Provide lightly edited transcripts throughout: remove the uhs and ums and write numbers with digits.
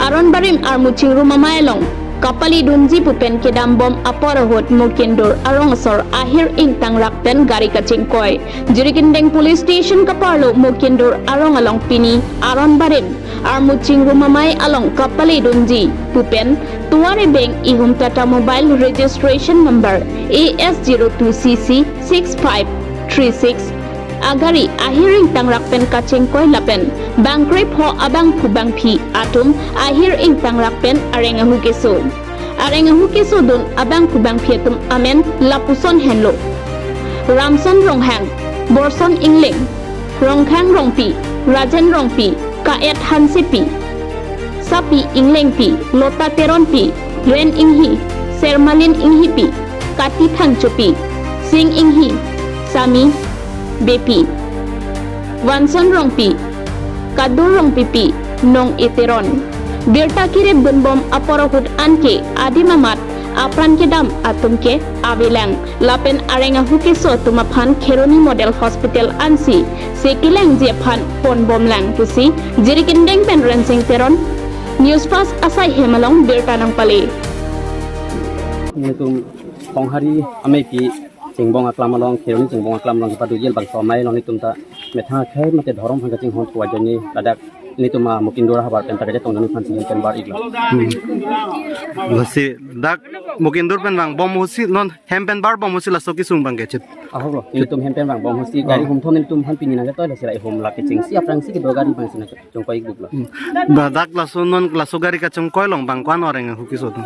Aron barim ar muching rumamailong kapali dunji pupen kedam bom aporahot mukindur arongsor akhir ing tangrakten gari kacing koi jirikindeng police station kaparlo mukindur arong along pini aron barim ar muching rumamai along kapali dunji pupen tuare beng ihum tata mobile registration number AS02CC 6536 agari ahiring tangrakpen kacing koi lapen bangkrip ho abang pubang phi atum ahir ing tangrakpen arengahu keso dun abang pubang phi atum amen lapuson henlo ramson ronghang borson ingling ronghang rongpi rajan rongpi kaet hansipi sapi ingling pi lota teron pi ren inghi sermalin inghi pi kati thangchupi sing inghi sami bepi wanson rongpi kadur rongpipi nong iteron birta kire bunbom aporahut anke adimamat apran ke dam atumke avilang lapen arenga hukiso tumaphan kheroni model hospital ansi sekilang je phan pon bomlang pusi jirikindeng pen rensing teron news pass asai hemalong birta nang pale nitum ponghari amepi jingbong aklam along kheroni jingbong aklam along padu jel bang somai long nitum ta metha khai mate dhorom phanga jing hon kwa jani ladak nitum mukindora habar pen ta jatong nani phansi pen bar igla lasi dak mukindur pen bang bom husi non hempen bar bom husi la soki sung bang gechit ahogo nitum hempen bang bom husi gari hum thon nitum han pinina ga toy lasira hom la ke ching si aprang si ke do gari bang sina chong koi gubla ba dak la son non la sogari ka chong koi long bang kwan oreng hukiso tu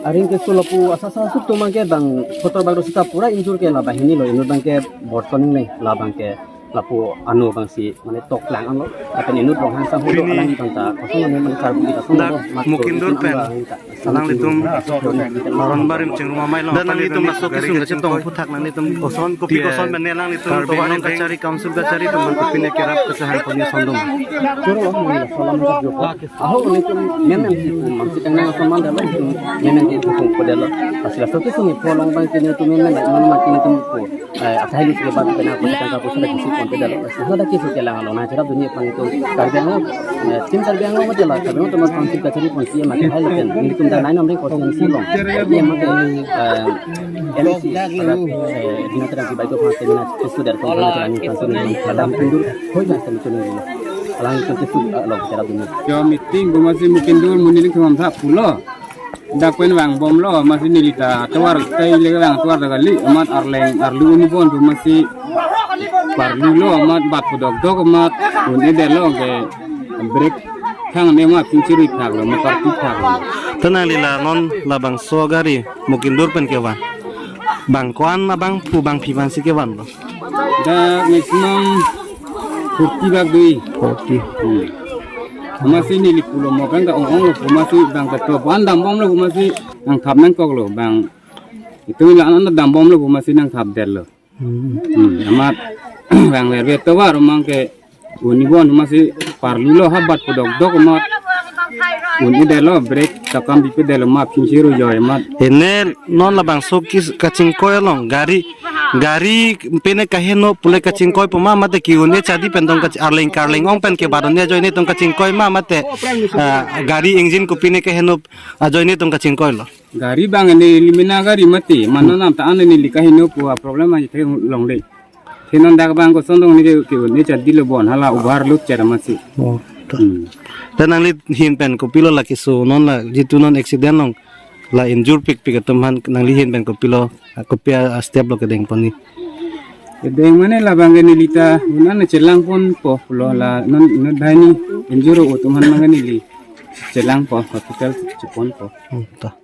aring ke sulapu asasa suk to mangke bang photo bang sita pura injur ke la bahini lo inur bang ke bortoning le la bang ke lapu anu bang si mane tok lang alo apen inur rong hang sang hudo alang bang ta kosong mane man karbu kita sung mukindur pen salang litum maron barim cing rumah mai long dan nang litum la soki sung gechit tong puthak nang litum koson kopi koson ben nelang litum to warung kacari council kacari to man kopine kerap kesahan poni sondong juro lo mane salam ka joko aho nitum menem si mamsi tangna saman dalo menem di sung podelo asila soki sung polong bang kene tu menem man makin tum ko athai li ke bad kena ko tangka ko sala kisi konte dalo sala kisi ke lang lo na jara dunia pang itu karbengo tim karbengo mate la karbengo to mas council kacari pon si ma hai len nitum da nai nomre ko sing silong ye mate LC dina tera ki baiko phate na tesu dar ko na ni council ni kadam pindur hoi na sem chuni ni alang itu tesu lo jara dunia yo meeting bumasi mukindur muniling kemam tha pulo dakwen bang bom lo masih nilita tuar kai le bang tuar dagali amat arleng arlu ni bon masih parlu lo amat bat podok dok amat uni de lo ke break khang ne ma pinciri thak lo ma parti thak lo tenang lila non la bang sogari mukindur pen kewan bang kwan na bang pu bang pivan si kewan lo da maximum 40 bag dui 40 masih nili pulo mo kan ka ong lo masih bang ka to ban dam bom lo masih nang thap nang kok lo bang itu la an dam bom lo masih nang thap del lo amat bang le to war mang ke uni bon masih parlu lo habat podok dok mat uni de lo break takam bipe de lo ma pinchiru joy mat ene non la bang soki kacing koi long gari pene kaheno pule kacing koi puma mate ki une chadi pentong kach arling ong pen ke baronne joine tong kacing koi ma mate gari engine ko pine kaheno joine tong kacing koi lo gari bang ne limina gari mati mano nam ta ane ni likahino pu problem ai the long le thenon dak bang ko sondong ni ke ne chadi lo bon hala ubar lut chera masi dan ang lihin pen ko pilo la kisu non la jitu non accident long la injure pik atumhan nang lihin pen ko pilo ko pia step lo kedeng poni kedeng mane la bang ni lita unan celang pon po lo la non dhani injure utumhan mangani li celang po hospital chipon po ta